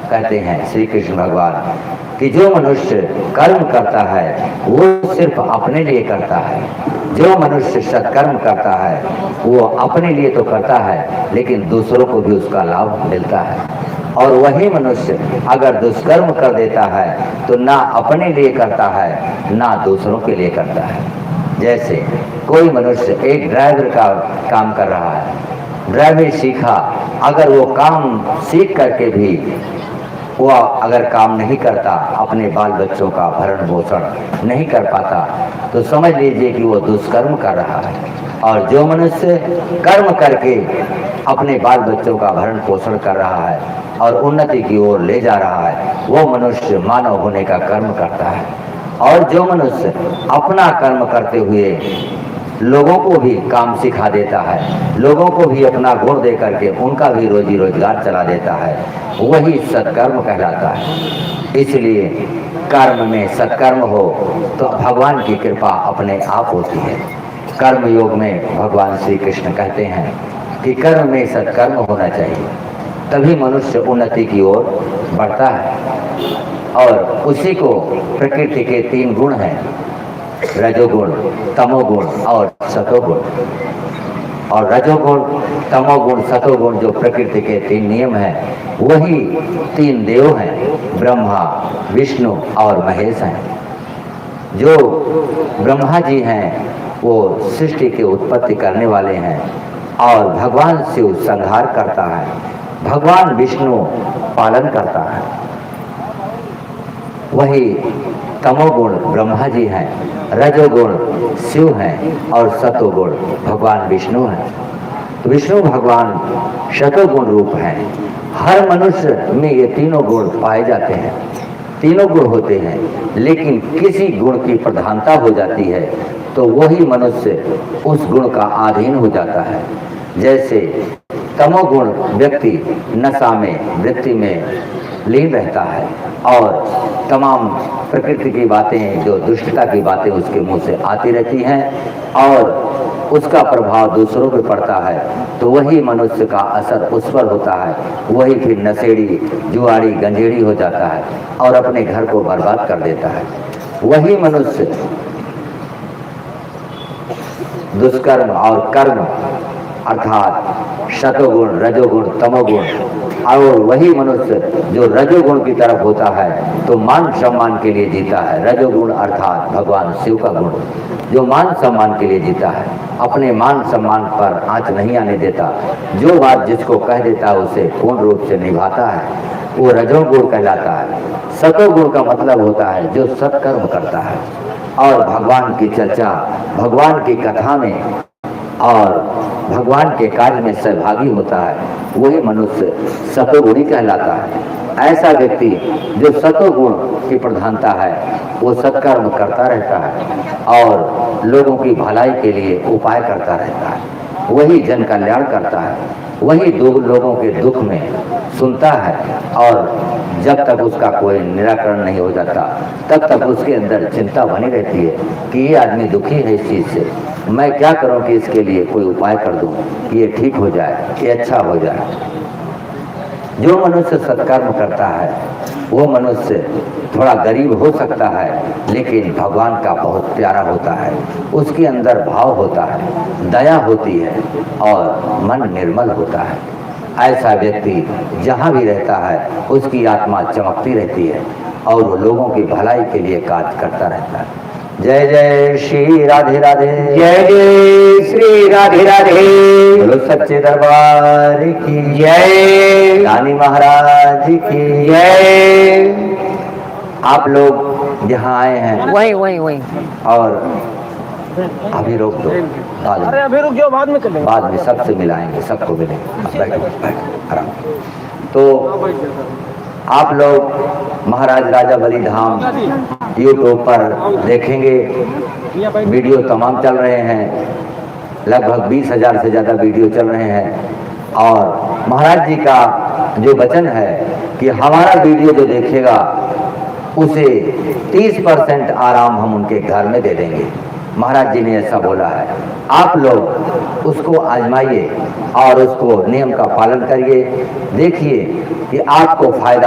कहते हैं श्री कृष्ण भगवान कि जो मनुष्य कर्म करता है वो सिर्फ अपने लिए करता है। जो मनुष्य सत्कर्म करता है वो अपने लिए तो करता है लेकिन दूसरों को भी उसका लाभ मिलता है। और वही मनुष्य अगर दुष्कर्म कर देता है तो ना अपने लिए करता है ना दूसरों के लिए करता है। जैसे कोई मनुष्य एक ड्राइवर का काम कर रहा है, ड्राइवर सीखा, अगर वो काम सीख करके भी वो अगर काम नहीं करता, अपने बाल बच्चों का भरण पोषण नहीं कर पाता, तो समझ लीजिए कि वो दुष्कर्म कर रहा है। और जो मनुष्य कर्म करके अपने बाल बच्चों का भरण पोषण कर रहा है और उन्नति की ओर ले जा रहा है, वो मनुष्य मानव होने का कर्म करता है। और जो मनुष्य अपना कर्म करते हुए लोगों को भी काम सिखा देता है, लोगों को भी अपना गुण दे करके उनका भी रोजी रोजगार चला देता है, वही सत्कर्म कहलाता है। इसलिए कर्म में सत्कर्म हो तो भगवान की कृपा अपने आप होती है। कर्म योग में भगवान श्री कृष्ण कहते हैं कि कर्म में सत्कर्म होना चाहिए, तभी मनुष्य उन्नति की ओर बढ़ता है। और उसी को प्रकृति के 3 गुण हैं, रजोगुण, तमोगुण और सतोगुण। और रजोगुण, तमोगुण, सतोगुण जो प्रकृति के 3 नियम हैं, वही 3 देव हैं, ब्रह्मा, विष्णु और महेश हैं। जो ब्रह्मा जी हैं वो सृष्टि की उत्पत्ति करने वाले हैं और भगवान शिव संहार करता है, भगवान विष्णु पालन करता है। वही तमोगुण ब्रह्मा जी हैं, रजोगुण शिव हैं और सतोगुण भगवान विष्णु हैं। तो विष्णु भगवान शतोगुण रूप हैं। हर मनुष्य में ये तीनों गुण पाए जाते हैं, तीनों गुण होते हैं, लेकिन किसी गुण की प्रधानता हो जाती है तो वही मनुष्य उस गुण का अधीन हो जाता है। जैसे तमोगुण व्यक्ति नशा में, वृत्ति में लीन रहता है और तमाम प्रकृति की बातें, जो दुष्टता की बातें उसके मुंह से आती रहती हैं और उसका प्रभाव दूसरों पर पड़ता है, तो वही मनुष्य का असर उस पर होता है। वही फिर नशेड़ी, जुआड़ी, गंजेड़ी हो जाता है और अपने घर को बर्बाद कर देता है। वही मनुष्य दुष्कर्म और कर्म अर्थात शतोगुण, रजोगुण, तमोगुण, और वही मनुष्य जो रजोगुण की तरफ होता है तो मान सम्मान के लिए जीता है। रजोगुण अर्थात भगवान शिव का गुण, जो मान सम्मान के लिए जीता है, अपने मान सम्मान पर आंच नहीं आने देता, जो बात जिसको कह देता है उसे पूर्ण रूप से निभाता है, वो रजोगुण कहलाता है। सतोगुण का मतलब होता है जो सत्कर्म करता है और भगवान की चर्चा, भगवान की कथा में और भगवान के कार्य में सहभागी होता है, वही मनुष्य सतोगुणी कहलाता है। ऐसा व्यक्ति जो सतोगुण की प्रधानता है वो सत्कर्म करता रहता है और लोगों की भलाई के लिए उपाय करता रहता है, वही जन कल्याण करता है, वही लोगों के दुख में सुनता है और जब तक उसका कोई निराकरण नहीं हो जाता तब तक उसके अंदर चिंता बनी रहती है कि ये आदमी दुखी है इस चीज़ से, मैं क्या करूं कि इसके लिए कोई उपाय कर दूं कि ये ठीक हो जाए, ये अच्छा हो जाए। जो मनुष्य सत्कर्म करता है वो मनुष्य थोड़ा गरीब हो सकता है लेकिन भगवान का बहुत प्यारा होता है, उसके अंदर भाव होता है, दया होती है और मन निर्मल होता है। ऐसा व्यक्ति जहाँ भी रहता है उसकी आत्मा चमकती रहती है और वो लोगों की भलाई के लिए कार्य करता रहता है। जय जय श्री राधे राधे, जय जय श्री राधे राधे, बोलो सच्चे दरबार की जय, रानी महाराज की जय। आप लोग यहाँ आए हैं वही वही वही और अभी रोक दो, बाद में, अभी रुक जाओ, बाद में चलेंगे, बाद में सबसे मिलाएंगे, सबको मिलेंगे। बैठो बैठो आराम। तो आप लोग महाराज राजा बलि धाम यूट्यूब पर देखेंगे, वीडियो तमाम चल रहे हैं, लगभग 20,000 से ज़्यादा वीडियो चल रहे हैं। और महाराज जी का जो वचन है कि हमारा वीडियो जो देखेगा उसे 30% आराम हम उनके घर में दे देंगे। महाराज जी ने ऐसा बोला है। आप लोग उसको आजमाइए और उसको नियम का पालन करिए, देखिए कि आपको फायदा